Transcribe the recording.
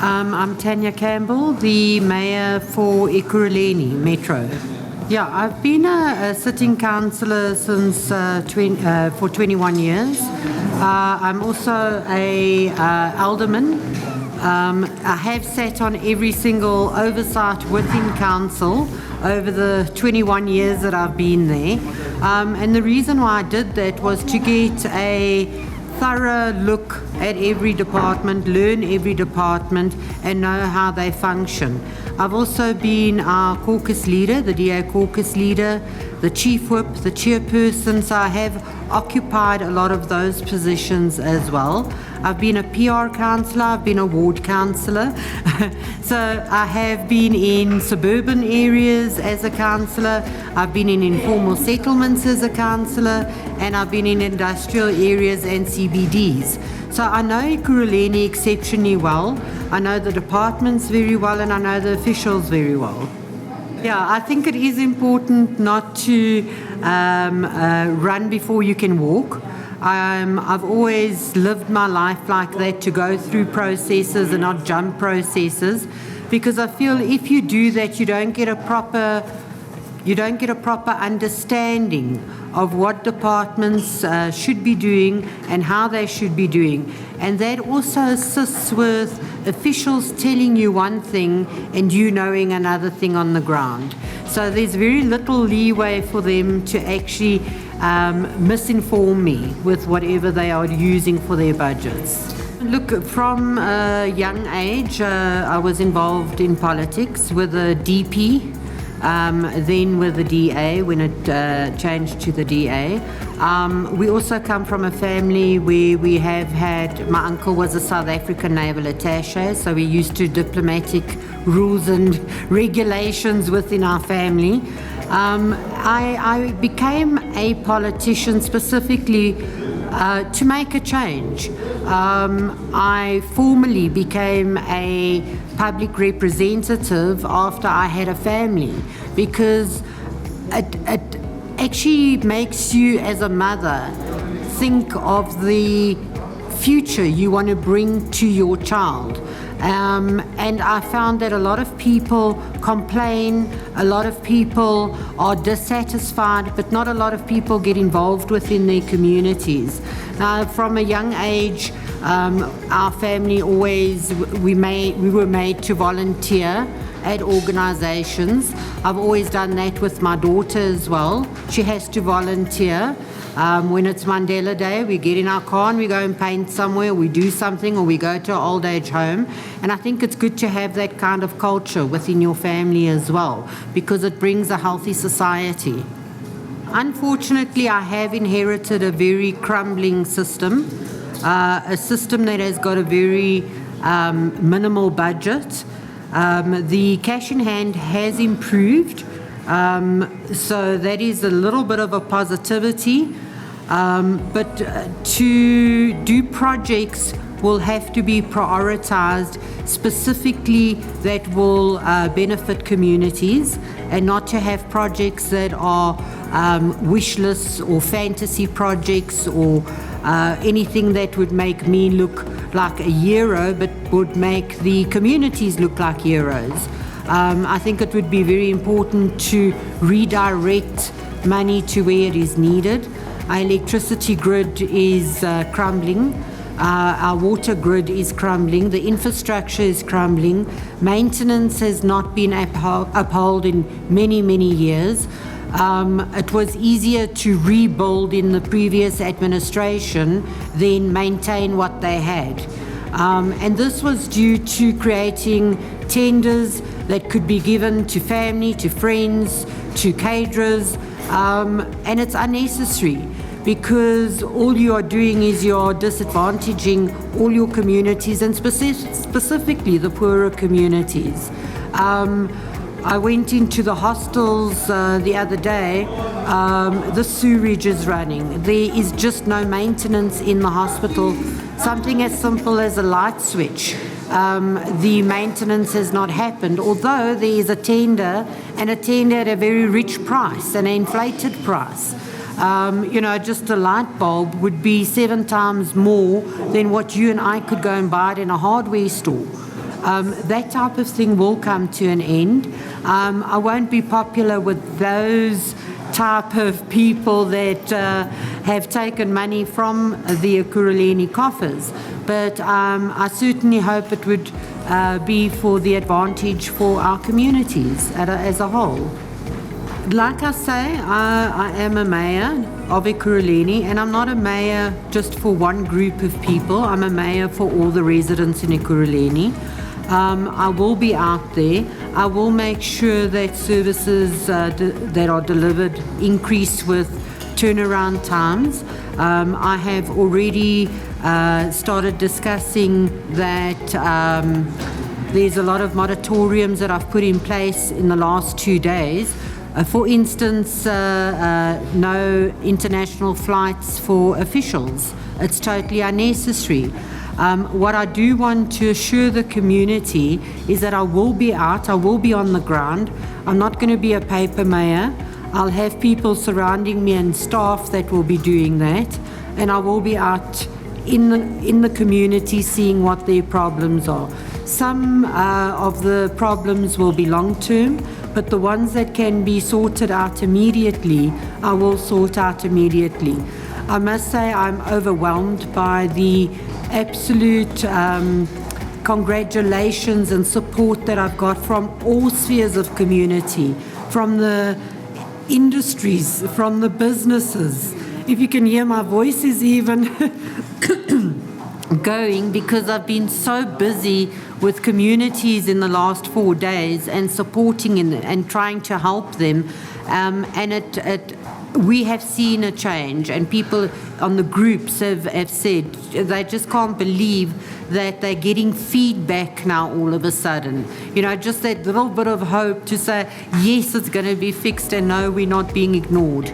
I'm Tania Campbell, the Mayor for Ekurhuleni Metro. Yeah, I've been a sitting councillor since for 21 years. I'm also a alderman. I have sat on every single oversight within council over the 21 years that I've been there. And the reason why I did that was to get a thorough look at every department, learn every department, and know how they function. I've also been our caucus leader, the DA caucus leader, the chief whip, the chairperson, so I have occupied a lot of those positions as well. I've been a PR councillor, I've been a ward councillor, so I have been in suburban areas as a councillor, I've been in informal settlements as a councillor, and I've been in industrial areas and CBDs. So I know Ekurhuleni exceptionally well, I know the departments very well, and I know the officials very well. Yeah, I think it is important not to run before you can walk. I've always lived my life like that, to go through processes and not jump processes, because I feel if you do that, you don't get a proper understanding of what departments should be doing and how they should be doing. And that also assists with officials telling you one thing and you knowing another thing on the ground. So there's very little leeway for them to actually misinform me with whatever they are using for their budgets. Look, from a young age, I was involved in politics with a DP, then with the DA when it changed to the DA. We also come from a family where we have had, my uncle was a South African naval attaché, so we're used to diplomatic rules and regulations within our family. I became a politician specifically to make a change. I formally became a public representative after I had a family, because it actually makes you as a mother think of the future you want to bring to your child. And I found that a lot of people complain, a lot of people are dissatisfied, but not a lot of people get involved within their communities. Now, from a young age, our family always, we were made to volunteer at organizations. I've always done that with my daughter as well. She has to volunteer. When it's Mandela Day, we get in our car and we go and paint somewhere, we do something, or we go to an old age home. And I think it's good to have that kind of culture within your family as well, because it brings a healthy society. Unfortunately, I have inherited a very crumbling system, a system that has got a very minimal budget. The cash in hand has improved, so that is a little bit of a positivity. But to do projects will have to be prioritized specifically that will benefit communities, and not to have projects that are wish lists or fantasy projects or anything that would make me look like a hero but would make the communities look like heroes. I think it would be very important to redirect money to where it is needed. Our electricity grid is crumbling. Our water grid is crumbling. The infrastructure is crumbling. Maintenance has not been upheld in many, many years. It was easier to rebuild in the previous administration than maintain what they had. And this was due to creating tenders that could be given to family, to friends, to caterers, and it's unnecessary, because all you are doing is you're disadvantaging all your communities, and specifically the poorer communities. I went into the hostels the other day. The sewerage is running. There is just no maintenance in the hospital. Something as simple as a light switch. The maintenance has not happened, although there is a tender, and a tender at a very rich price, an inflated price. Just a light bulb would be 7 times more than what you and I could go and buy it in a hardware store. That type of thing will come to an end. I won't be popular with those type of people that have taken money from the Ekurhuleni coffers, but I certainly hope it would be for the advantage for our communities as a whole. Like I say, I am a mayor of Ekurhuleni, and I'm not a mayor just for one group of people. I'm a mayor for all the residents in Ekurhuleni. I will be out there. I will make sure that services that are delivered increase with turnaround times. I have already started discussing that there's a lot of moratoriums that I've put in place in the last 2 days. For instance, no international flights for officials. It's totally unnecessary. What I do want to assure the community is that I will be out, I will be on the ground. I'm not going to be a paper mayor. I'll have people surrounding me and staff that will be doing that. And I will be out in the community seeing what their problems are. Some of the problems will be long-term, but the ones that can be sorted out immediately, I will sort out immediately. I must say I'm overwhelmed by the absolute congratulations and support that I've got from all spheres of community, from the industries, from the businesses. If you can hear, my voice is even going because I've been so busy with communities in the last 4 days and supporting and trying to help them. We have seen a change, and people on the groups have said they just can't believe that they're getting feedback now all of a sudden. You know, just that little bit of hope to say, yes, it's going to be fixed, and no, we're not being ignored.